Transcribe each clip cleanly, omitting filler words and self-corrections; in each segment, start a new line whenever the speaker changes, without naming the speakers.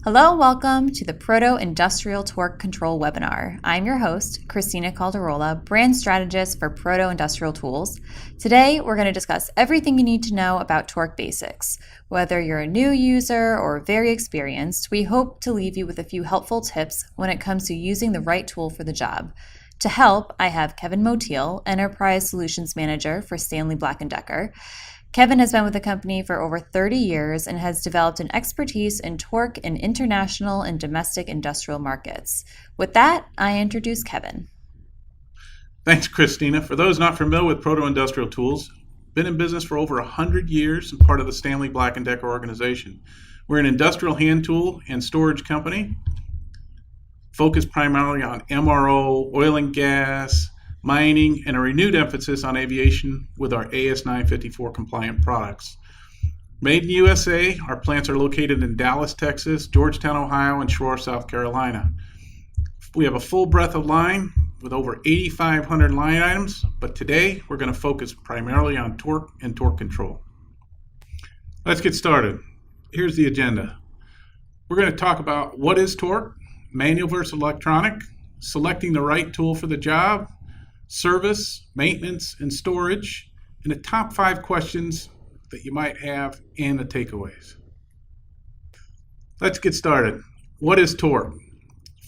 Hello, welcome to the PROTO Industrial Torque Control webinar. I'm your host, Christina Calderola, brand strategist for PROTO Industrial Tools. Today, we're going to discuss everything you need to know about torque basics. Whether you're a new user or very experienced, we hope to leave you with a few helpful tips when it comes to using the right tool for the job. To help, I have Kevin Motiel, Enterprise Solutions Manager for Stanley Black & Decker. Kevin has been with the company for over 30 years and has developed an expertise in torque in international and domestic industrial markets. With that, I introduce Kevin.
Thanks, Christina. For those not familiar with PROTO Industrial Tools, been in business for over 100 years and part of the Stanley Black & Decker organization. We're an industrial hand tool and storage company focused primarily on MRO, oil and gas, mining, and a renewed emphasis on aviation with our AS 954 compliant products. Made in the USA, our plants are located in Dallas, Texas, Georgetown, Ohio, and Shore, South Carolina. We have a full breadth of line with over 8,500 line items, but today we're going to focus primarily on torque and torque control. Let's get started. Here's the agenda. We're going to talk about what is torque, manual versus electronic, selecting the right tool for the job, service, maintenance, and storage, and the top 5 questions that you might have and the takeaways. Let's get started. What is torque?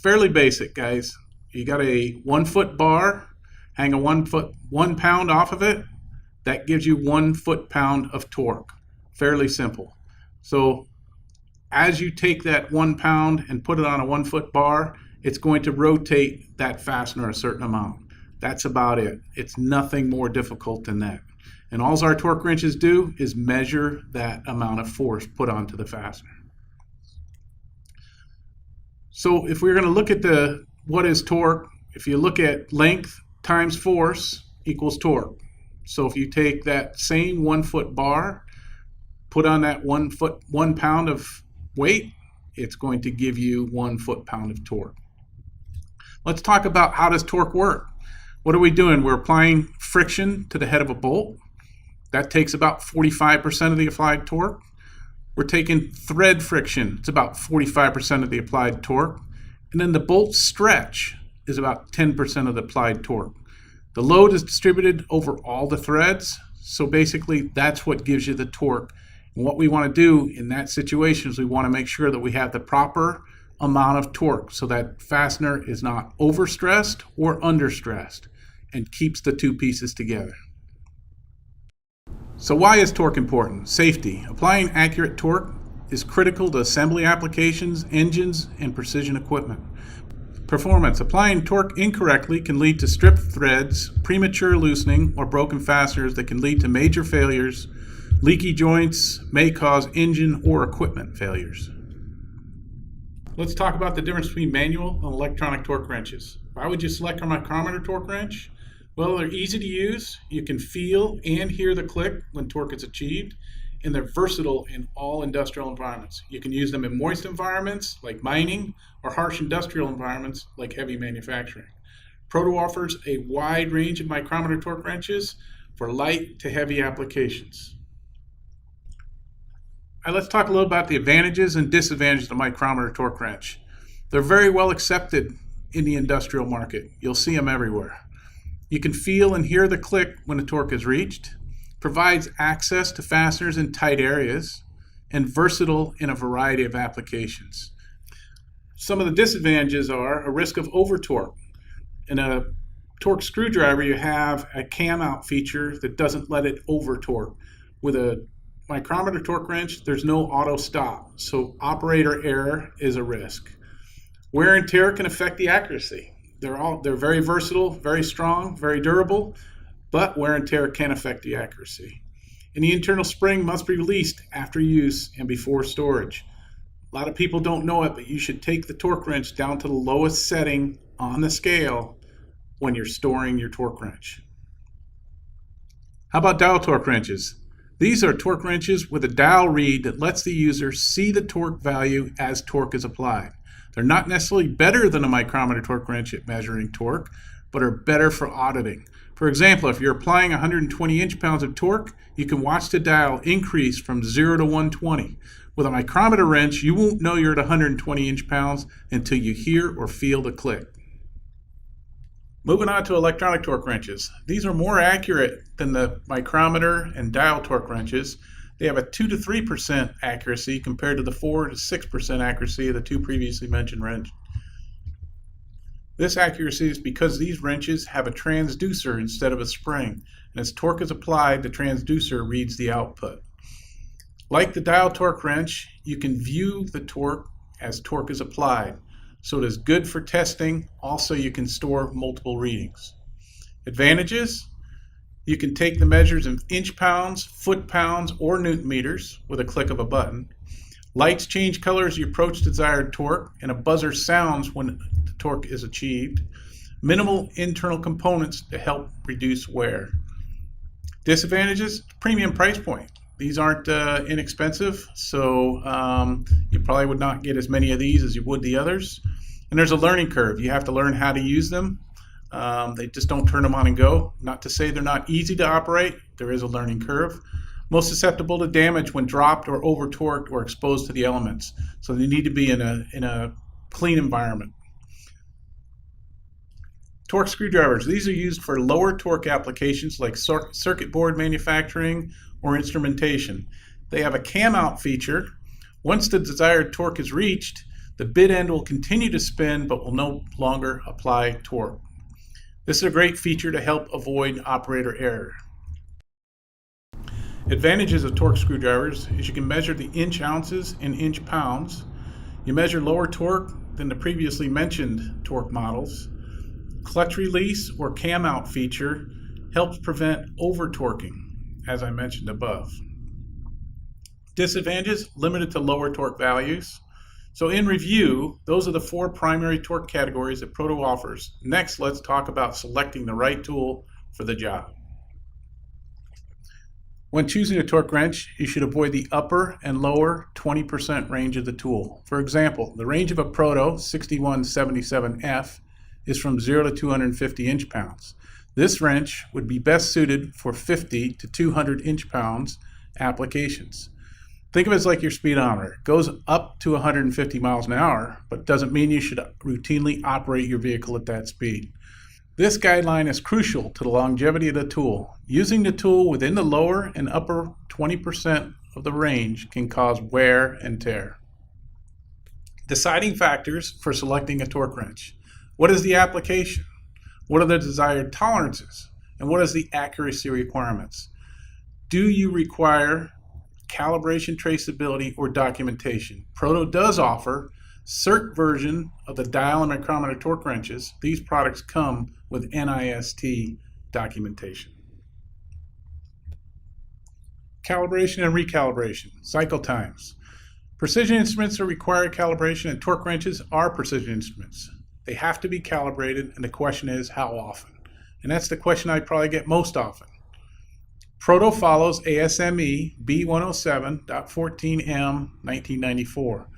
Fairly basic, guys. You got a 1 foot bar, hang a 1 pound off of it, that gives you 1 foot-pound of torque. Fairly simple. So as you take that 1 pound and put it on a 1 foot bar, it's going to rotate that fastener a certain amount. That's about it. It's nothing more difficult than that. And all our torque wrenches do is measure that amount of force put onto the fastener. So if we're going to look at what is torque, if you look at length times force equals torque. So if you take that same 1 foot bar, put on that 1 pound of weight, it's going to give you 1 foot-pound of torque. Let's talk about how does torque work. What are we doing? We're applying friction to the head of a bolt. That takes about 45% of the applied torque. We're taking thread friction. It's about 45% of the applied torque. And then the bolt stretch is about 10% of the applied torque. The load is distributed over all the threads. So basically, that's what gives you the torque. And what we want to do in that situation is we want to make sure that we have the proper amount of torque so that fastener is not overstressed or understressed and keeps the two pieces together. So why is torque important? Safety. Applying accurate torque is critical to assembly applications, engines, and precision equipment. Performance. Applying torque incorrectly can lead to stripped threads, premature loosening, or broken fasteners that can lead to major failures. Leaky joints may cause engine or equipment failures. Let's talk about the difference between manual and electronic torque wrenches. Why would you select a micrometer torque wrench? Well, they're easy to use. You can feel and hear the click when torque is achieved, and they're versatile in all industrial environments. You can use them in moist environments like mining or harsh industrial environments like heavy manufacturing. PROTO offers a wide range of micrometer torque wrenches for light to heavy applications. All right, let's talk a little about the advantages and disadvantages of the micrometer torque wrench. They're very well accepted in the industrial market. You'll see them everywhere. You can feel and hear the click when the torque is reached, provides access to fasteners in tight areas, and versatile in a variety of applications. Some of the disadvantages are a risk of over torque. In a torque screwdriver, you have a cam out feature that doesn't let it over torque. With a micrometer torque wrench, there's no auto stop, so operator error is a risk. Wear and tear can affect the accuracy. They're very versatile, very strong, very durable, but wear and tear can affect the accuracy. And the internal spring must be released after use and before storage. A lot of people don't know it, but you should take the torque wrench down to the lowest setting on the scale when you're storing your torque wrench. How about dial torque wrenches? These are torque wrenches with a dial read that lets the user see the torque value as torque is applied. They're not necessarily better than a micrometer torque wrench at measuring torque, but are better for auditing. For example, if you're applying 120 inch-pounds of torque, you can watch the dial increase from 0 to 120. With a micrometer wrench, you won't know you're at 120 inch-pounds until you hear or feel the click. Moving on to electronic torque wrenches. These are more accurate than the micrometer and dial torque wrenches. They have a 2 to 3% accuracy compared to the 4 to 6% accuracy of the two previously mentioned wrenches. This accuracy is because these wrenches have a transducer instead of a spring, and as torque is applied, the transducer reads the output. Like the dial torque wrench, you can view the torque as torque is applied, so it is good for testing. Also, you can store multiple readings. Advantages: you can take the measures in inch-pounds, foot-pounds, or newton-meters with a click of a button. Lights change color as you approach desired torque, and a buzzer sounds when the torque is achieved. Minimal internal components to help reduce wear. Disadvantages: premium price point. These aren't inexpensive, so you probably would not get as many of these as you would the others. And there's a learning curve. You have to learn how to use them. They just don't turn them on and go. Not to say they're not easy to operate. There is a learning curve. Most susceptible to damage when dropped or over torqued or exposed to the elements. So they need to be in a clean environment. Torque screwdrivers. These are used for lower torque applications like circuit board manufacturing or instrumentation. They have a cam out feature. Once the desired torque is reached, the bit end will continue to spin but will no longer apply torque. This is a great feature to help avoid operator error. Advantages of torque screwdrivers is you can measure the inch ounces in inch pounds. You measure lower torque than the previously mentioned torque models. Clutch release or cam out feature helps prevent over torquing, as I mentioned above. Disadvantages: limited to lower torque values. So in review, those are the 4 primary torque categories that PROTO offers. Next, let's talk about selecting the right tool for the job. When choosing a torque wrench, you should avoid the upper and lower 20% range of the tool. For example, the range of a PROTO 6177F is from 0 to 250 inch-pounds. This wrench would be best suited for 50 to 200 inch-pounds applications. Think of it as like your speedometer. It goes up to 150 miles an hour, but doesn't mean you should routinely operate your vehicle at that speed. This guideline is crucial to the longevity of the tool. Using the tool within the lower and upper 20% of the range can cause wear and tear. Deciding factors for selecting a torque wrench. What is the application? What are the desired tolerances? And what is the accuracy requirements? Do you require calibration, traceability, or documentation? PROTO does offer CERT version of the dial and micrometer torque wrenches. These products come with NIST documentation. Calibration and recalibration, cycle times. Precision instruments are required calibration, and torque wrenches are precision instruments. They have to be calibrated, and the question is, how often? And that's the question I probably get most often. PROTO follows ASME B107.14M 1994,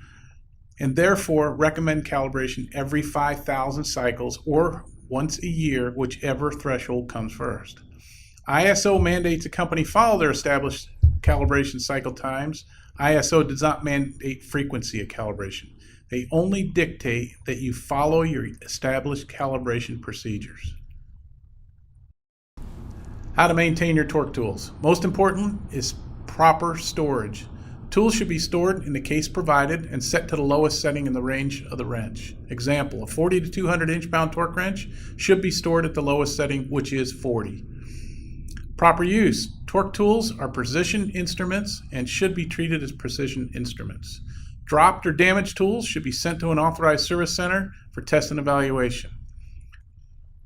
and therefore recommend calibration every 5,000 cycles or once a year, whichever threshold comes first. ISO mandates a company follow their established calibration cycle times. ISO does not mandate frequency of calibration. They only dictate that you follow your established calibration procedures. How to maintain your torque tools. Most important is proper storage. Tools should be stored in the case provided and set to the lowest setting in the range of the wrench. Example, a 40 to 200 inch-pound torque wrench should be stored at the lowest setting, which is 40. Proper use. Torque tools are precision instruments and should be treated as precision instruments. Dropped or damaged tools should be sent to an authorized service center for test and evaluation.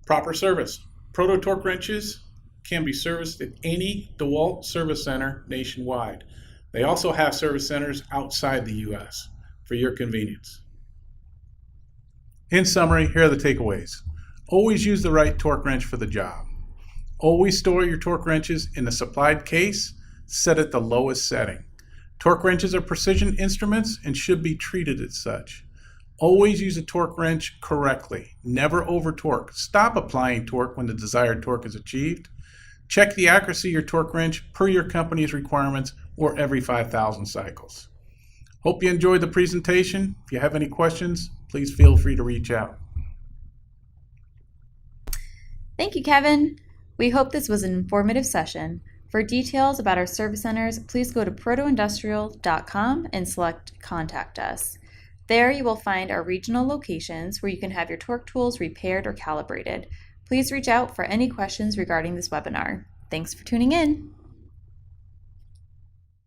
Proper service. PROTO torque wrenches can be serviced at any DeWalt service center nationwide. They also have service centers outside the U.S. for your convenience. In summary, here are the takeaways. Always use the right torque wrench for the job. Always store your torque wrenches in the supplied case, set at the lowest setting. Torque wrenches are precision instruments and should be treated as such. Always use a torque wrench correctly. Never over torque. Stop applying torque when the desired torque is achieved. Check the accuracy of your torque wrench per your company's requirements or every 5,000 cycles. Hope you enjoyed the presentation. If you have any questions, please feel free to reach out.
Thank you, Kevin. We hope this was an informative session. For details about our service centers, please go to protoindustrial.com and select Contact Us. There you will find our regional locations where you can have your torque tools repaired or calibrated. Please reach out for any questions regarding this webinar. Thanks for tuning in.